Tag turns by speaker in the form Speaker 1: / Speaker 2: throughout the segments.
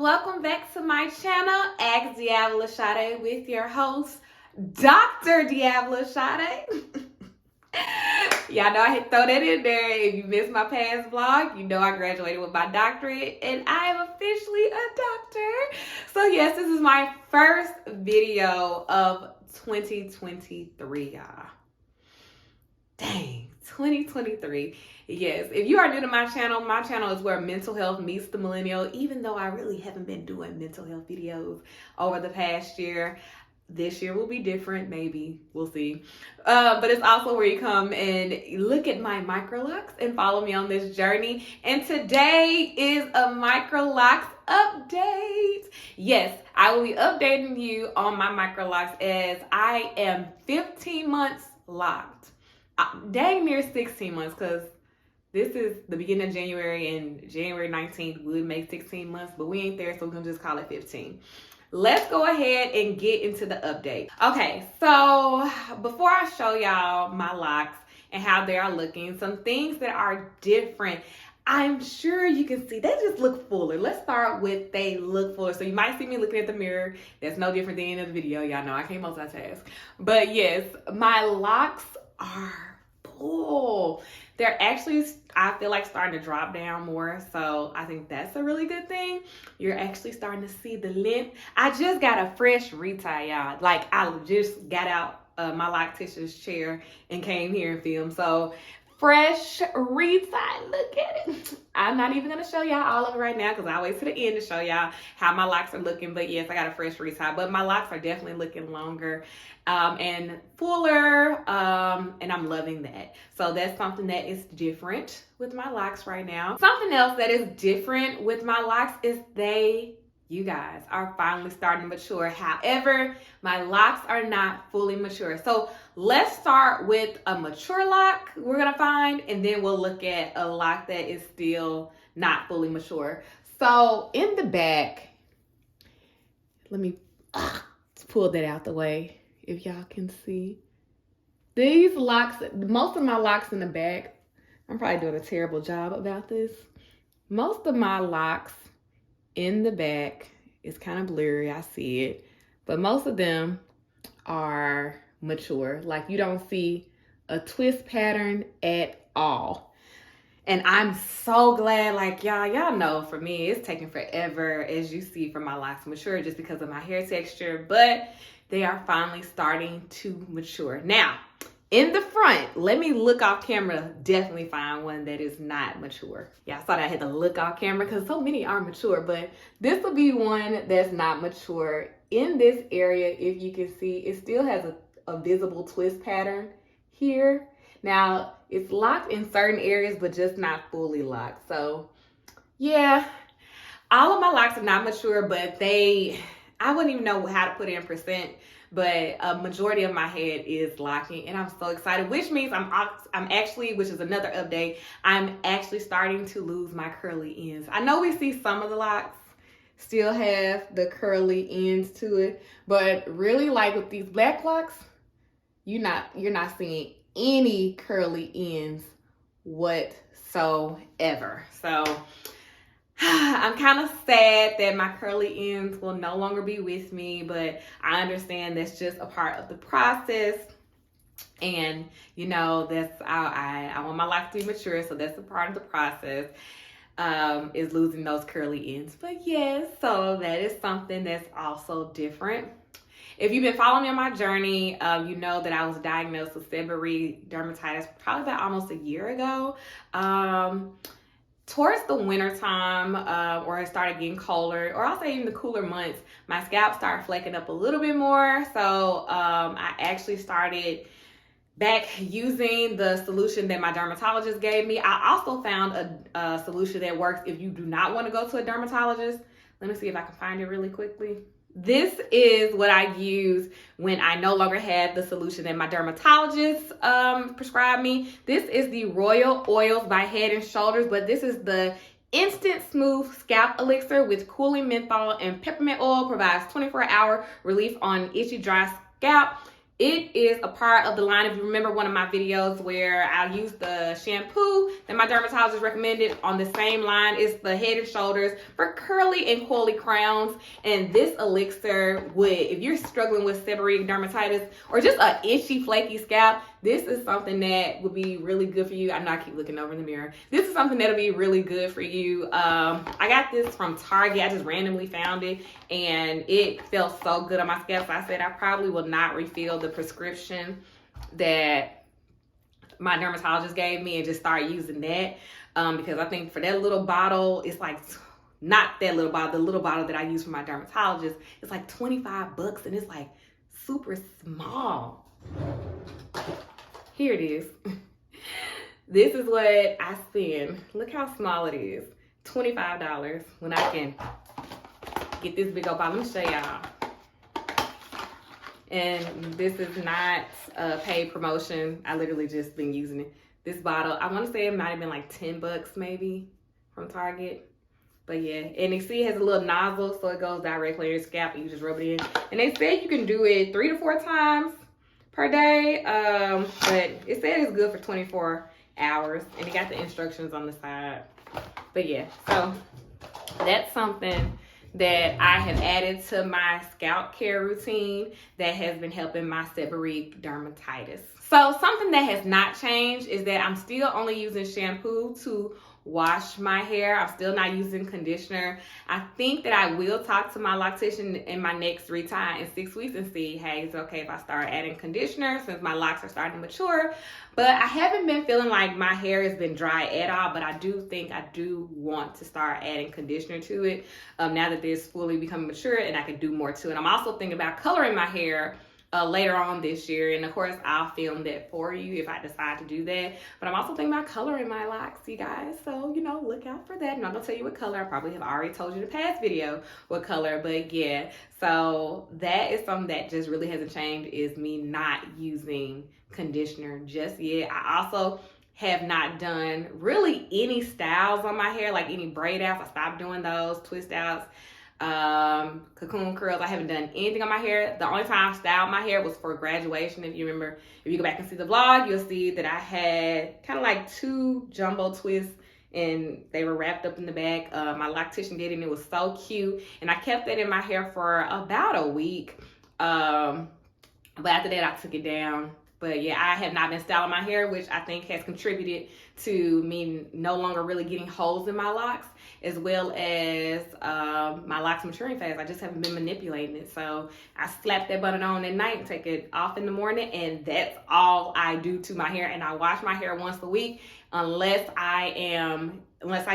Speaker 1: welcome back to my channel, Ask DeAvila Sadé, with your host, Dr. DeAvila Sadé. Y'all know I had to throw that in there. If you missed my past vlog, you know I graduated with my doctorate and I am officially a doctor. So yes, this is my first video of 2023, y'all. Dang, 2023. Yes, if you are new to my channel is where mental health meets the millennial, even though I really haven't been doing mental health videos over the past year. This year will be different, maybe, we'll see. But it's also where you come and look at my Microlocs and follow me on this journey. And today is a Microlocs update. Yes, I will be updating you on my Microlocs as I am 15 months locked. Dang near 16 months, because this is the beginning of January, and January 19th would make 16 months, but we ain't there, so we're gonna just call it 15. Let's go ahead and get into the update. Okay, so before I show y'all my locks and how they are looking, some things that are different. I'm sure you can see they just look fuller. Let's start with they look fuller. So you might see me looking at the mirror. That's no different than the end of the video. Y'all know I can't multitask. But yes, my locks are full. They're actually, I feel like, starting to drop down more. So I think that's a really good thing. You're actually starting to see the length. I just got a fresh retie, y'all. Like, I just got out my loctician's chair and came here and filmed. So fresh retie, look at it. I'm not even gonna show y'all all of it right now because I wait to the end to show y'all how my locks are looking. But yes, I got a fresh retie, but my locks are definitely looking longer and fuller, and I'm loving that. So that's something that is different with my locks right now. Something else that is different with my locks is you guys are finally starting to mature. However, my locks are not fully mature. So let's start with a mature lock we're gonna find, and then we'll look at a lock that is still not fully mature. So in the back, let me pull that out the way if y'all can see. These locks, most of my locks in the back, I'm probably doing a terrible job about this. Most of my locks in the back, it's kind of blurry, I see it, but most of them are mature. Like, you don't see a twist pattern at all. And I'm so glad, like, y'all know, for me, it's taking forever, as you see, for my locks to mature just because of my hair texture, but they are finally starting to mature. Now, in the front, let me look off camera, definitely find one that is not mature. Yeah, I thought I had to look off camera because so many are mature, but this will be one that's not mature. In this area, if you can see, it still has a visible twist pattern here. Now, it's locked in certain areas, but just not fully locked. So, yeah, all of my locks are not mature, but I wouldn't even know how to put it in percent, but a majority of my head is locking, and I'm so excited, which means I'm actually, which is another update, I'm actually starting to lose my curly ends. I know we see some of the locks still have the curly ends to it, but really, like with these black locks, you're not seeing any curly ends whatsoever. So I'm kind of sad that my curly ends will no longer be with me, but I understand that's just a part of the process. And, you know, that's, I want my life to be mature, so that's a part of the process, is losing those curly ends. But yes, so that is something that's also different. If you've been following me on my journey, you know that I was diagnosed with seborrheic dermatitis probably about almost a year ago. Towards the winter time, or it started getting colder, or I'll say even the cooler months, my scalp started flaking up a little bit more. So I actually started back using the solution that my dermatologist gave me. I also found a solution that works if you do not want to go to a dermatologist. Let me see if I can find it really quickly. This is what I use when I no longer had the solution that my dermatologist prescribed me. This is the Royal Oils by Head & Shoulders, but this is the Instant Smooth Scalp Elixir with cooling menthol and peppermint oil. Provides 24-hour relief on itchy, dry scalp. It is a part of the line. If you remember one of my videos where I used the shampoo that my dermatologist recommended, on the same line is the Head and Shoulders for curly and coily crowns. And this elixir would, if you're struggling with seborrheic dermatitis or just a itchy, flaky scalp, this is something that would be really good for you. I know I keep looking over in the mirror. This is something that'll be really good for you. I got this from Target. I just randomly found it and it felt so good on my scalp. So I said I probably will not refill the prescription that my dermatologist gave me and just start using that, because I think for that little bottle, it's like, not that little bottle, the little bottle that I use for my dermatologist, it's like $25 and it's like super small. Here it is. This is what I spend. Look how small it is. $25 when I can get this big old bottle. Let me show y'all. And this is not a paid promotion. I literally just been using it. This bottle, I want to say it might have been like $10 maybe from Target. But yeah, and you see it has a little nozzle, so it goes directly in your scalp and you just rub it in. And they said you can do it 3 to 4 times per day. But it said it's good for 24 hours. And it got the instructions on the side. But yeah, so that's something that I have added to my scalp care routine that has been helping my seborrheic dermatitis. So something that has not changed is that I'm still only using shampoo to wash my hair. I'm still not using conditioner. I think that I will talk to my loctician in my next retime in 6 weeks and see, hey, it's okay if I start adding conditioner since my locks are starting to mature. But I haven't been feeling like my hair has been dry at all, but I do think I do want to start adding conditioner to it now that it's fully becoming mature and I can do more to it. I'm also thinking about coloring my hair later on this year, and of course I'll film that for you if I decide to do that. But I'm also thinking about coloring my locks, you guys, so you know, look out for that. I'm not gonna tell you what color. I probably have already told you in the past video what color, but yeah, so that is something that just really hasn't changed, is me not using conditioner just yet. I also have not done really any styles on my hair, like any braid outs. I stopped doing those, twist outs, cocoon curls. I haven't done anything on my hair. The only time I styled my hair was for graduation. If you remember, if you go back and see the vlog, you'll see that I had kind of like 2 jumbo twists and they were wrapped up in the back. My loctician did it and it was so cute. And I kept that in my hair for about a week. But after that, I took it down. But yeah, I have not been styling my hair, which I think has contributed to me no longer really getting holes in my locks, as well as my locks maturing phase. I just haven't been manipulating it. So I slap that button on at night and take it off in the morning, and that's all I do to my hair. And I wash my hair once a week unless I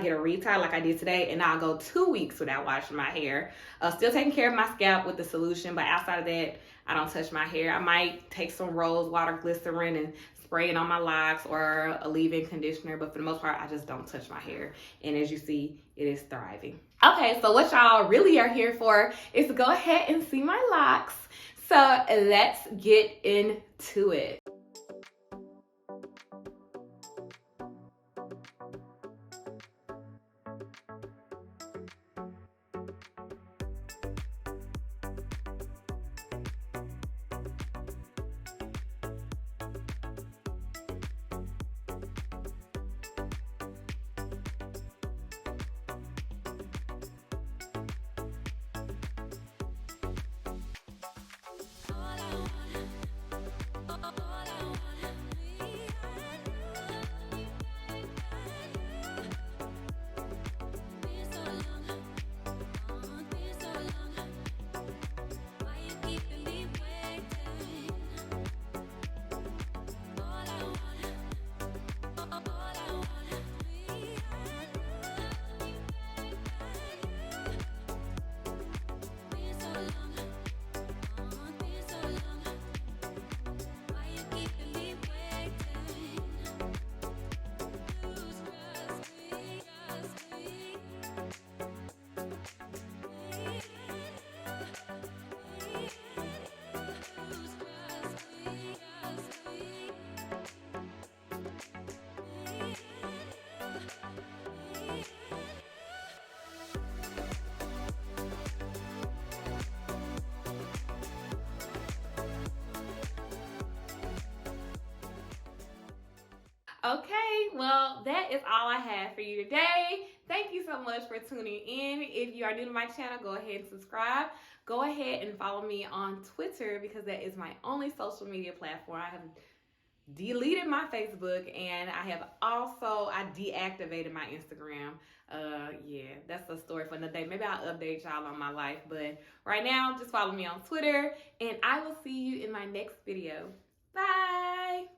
Speaker 1: get a retie like I did today, and I'll go 2 weeks without washing my hair. Still taking care of my scalp with the solution, but outside of that, I don't touch my hair. I might take some rose water glycerin and spray it on my locks, or a leave-in conditioner, but for the most part, I just don't touch my hair. And as you see, it is thriving. Okay, so what y'all really are here for is to go ahead and see my locks. So let's get into it. well, that is all I have for you today. Thank you so much for tuning in. If you are new to my channel, go ahead and subscribe. Go ahead and follow me on Twitter because that is my only social media platform. I have deleted my Facebook and I deactivated my Instagram. Yeah, that's a story for another day. Maybe I'll update y'all on my life, but right now just follow me on Twitter and I will see you in my next video. Bye.